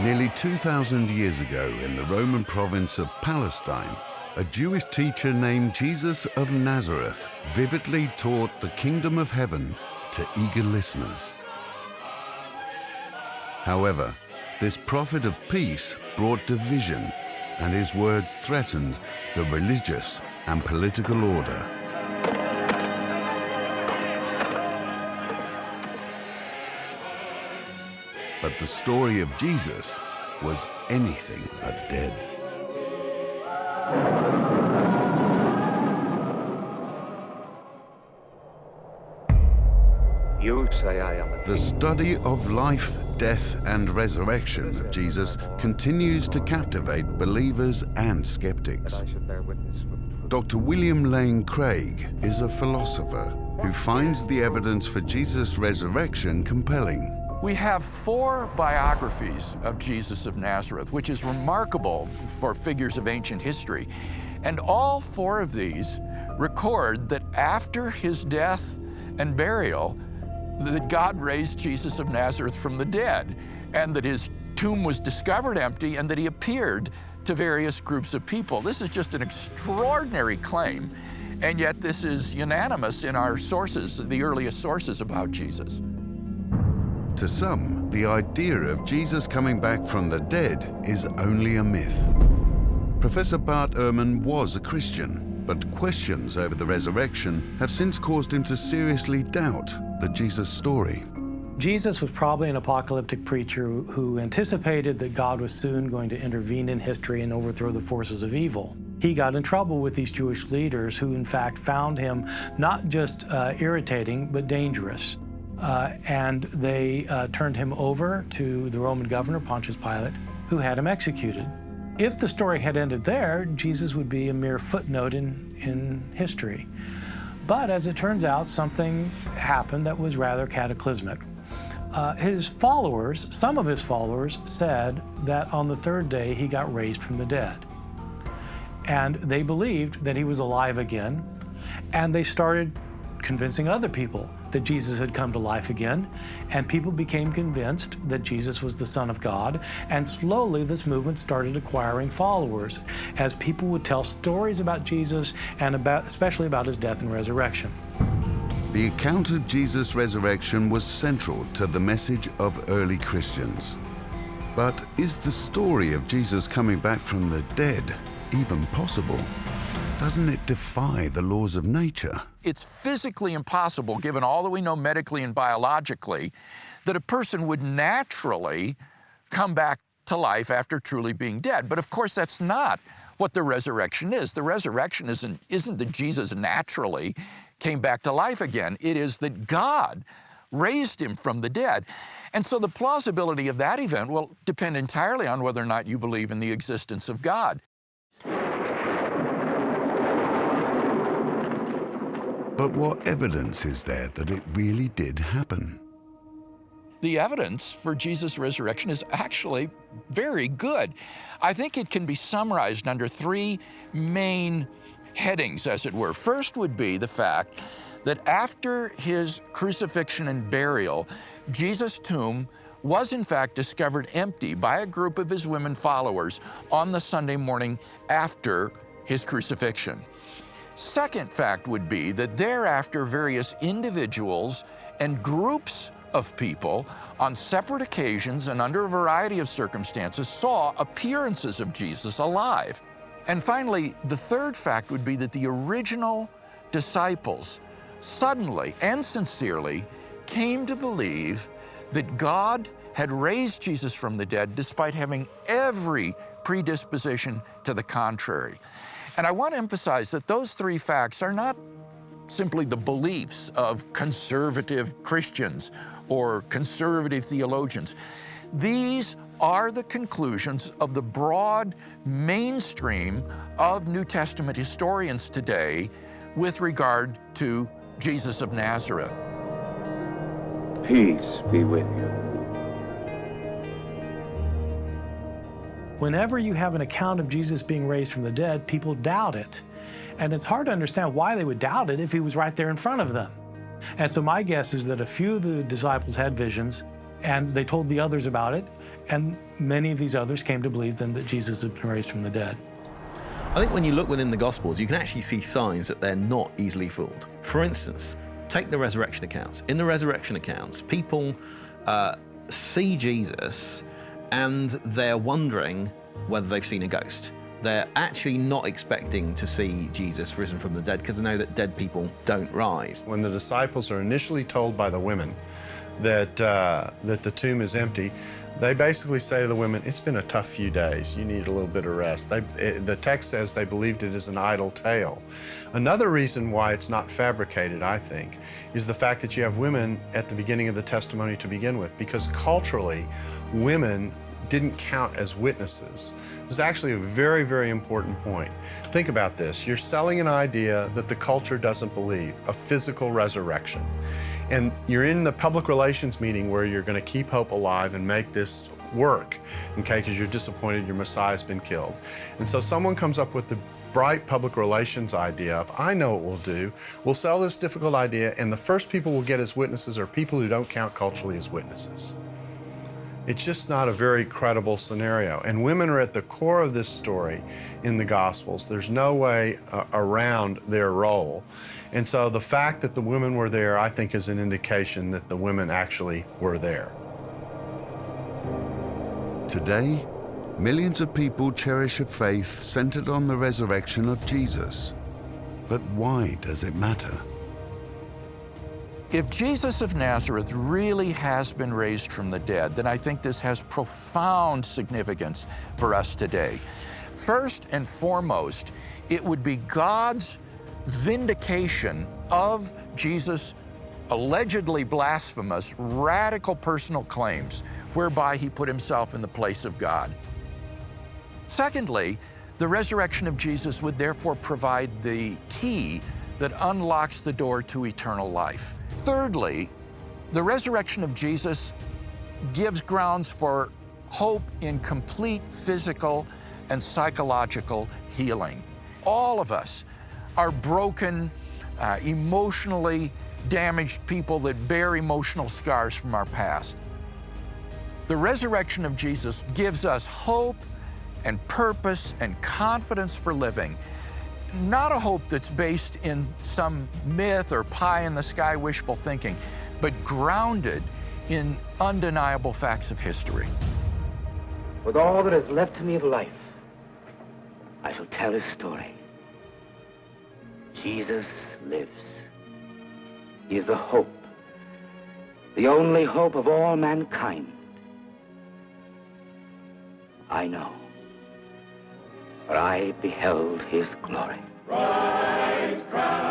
Nearly 2,000 years ago in the Roman province of Palestine, a Jewish teacher named Jesus of Nazareth vividly taught the kingdom of heaven to eager listeners. However, this prophet of peace brought division, and his words threatened the religious and political order. But the story of Jesus was anything but dead. You say I am a The study of life, death, and resurrection of Jesus continues to captivate believers and skeptics. I should bear witness with the truth. Dr. William Lane Craig is a philosopher who finds the evidence for Jesus' resurrection compelling. We have 4 biographies of Jesus of Nazareth, which is remarkable for figures of ancient history. And all 4 of these record that after his death and burial, that God raised Jesus of Nazareth from the dead, and that his tomb was discovered empty, and that he appeared to various groups of people. This is just an extraordinary claim, and yet this is unanimous in our sources, the earliest sources about Jesus. To some, the idea of Jesus coming back from the dead is only a myth. Professor Bart Ehrman was a Christian, but questions over the resurrection have since caused him to seriously doubt the Jesus story. Jesus was probably an apocalyptic preacher who anticipated that God was soon going to intervene in history and overthrow the forces of evil. He got in trouble with these Jewish leaders who in fact found him not just irritating, but dangerous. And they turned him over to the Roman governor, Pontius Pilate, who had him executed. If the story had ended there, Jesus would be a mere footnote in history. But as it turns out, something happened that was rather cataclysmic. His followers, some of his followers, said that on the 3rd day he got raised from the dead. And they believed that he was alive again, and they started convincing other people that Jesus had come to life again, and people became convinced that Jesus was the Son of God, and slowly this movement started acquiring followers as people would tell stories about Jesus and especially about his death and resurrection. The account of Jesus' resurrection was central to the message of early Christians. But is the story of Jesus coming back from the dead even possible? Doesn't it defy the laws of nature? It's physically impossible, given all that we know medically and biologically, that a person would naturally come back to life after truly being dead. But of course, that's not what the resurrection is. The resurrection isn't that Jesus naturally came back to life again. It is that God raised him from the dead. And so the plausibility of that event will depend entirely on whether or not you believe in the existence of God. But what evidence is there that it really did happen? The evidence for Jesus' resurrection is actually very good. I think it can be summarized under 3 main headings, as it were. First would be the fact that after his crucifixion and burial, Jesus' tomb was in fact discovered empty by a group of his women followers on the Sunday morning after his crucifixion. Second fact would be that thereafter various individuals and groups of people on separate occasions and under a variety of circumstances saw appearances of Jesus alive. And finally, the third fact would be that the original disciples suddenly and sincerely came to believe that God had raised Jesus from the dead despite having every predisposition to the contrary. And I want to emphasize that those 3 facts are not simply the beliefs of conservative Christians or conservative theologians. These are the conclusions of the broad mainstream of New Testament historians today with regard to Jesus of Nazareth. Peace be with you. Whenever you have an account of Jesus being raised from the dead, people doubt it. And it's hard to understand why they would doubt it if he was right there in front of them. And so my guess is that a few of the disciples had visions, And they told the others about it, and many of these others came to believe then that Jesus had been raised from the dead. I think when you look within the Gospels, you can actually see signs that they're not easily fooled. For instance, take the resurrection accounts. In the resurrection accounts, people see Jesus and they're wondering whether they've seen a ghost. They're actually not expecting to see Jesus risen from the dead because they know that dead people don't rise. When the disciples are initially told by the women that the tomb is empty, they basically say to the women, it's been a tough few days. You need a little bit of rest. The text says they believed it is an idle tale. Another reason why it's not fabricated, I think, is the fact that you have women at the beginning of the testimony to begin with, because culturally, women didn't count as witnesses. This is actually a very, very important point. Think about this. You're selling an idea that the culture doesn't believe, a physical resurrection. And you're in the public relations meeting where you're going to keep hope alive and make this work, okay, because you're disappointed your Messiah's been killed. And so someone comes up with the bright public relations idea of, I know what we'll do. We'll sell this difficult idea, and the first people we'll get as witnesses are people who don't count culturally as witnesses. It's just not a very credible scenario. And women are at the core of this story in the Gospels. There's no way around their role. And so the fact that the women were there, I think, is an indication that the women actually were there. Today, millions of people cherish a faith centered on the resurrection of Jesus. But why does it matter? If Jesus of Nazareth really has been raised from the dead, then I think this has profound significance for us today. First and foremost, it would be God's vindication of Jesus' allegedly blasphemous, radical personal claims, whereby he put himself in the place of God. Secondly, the resurrection of Jesus would therefore provide the key that unlocks the door to eternal life. Thirdly, the resurrection of Jesus gives grounds for hope in complete physical and psychological healing. All of us are broken, emotionally damaged people that bear emotional scars from our past. The resurrection of Jesus gives us hope and purpose and confidence for living. Not a hope that's based in some myth or pie-in-the-sky wishful thinking, but grounded in undeniable facts of history. With all that is left to me of life, I shall tell his story. Jesus lives. He is the hope, the only hope of all mankind. I know, for I beheld his glory. Rise, Christ!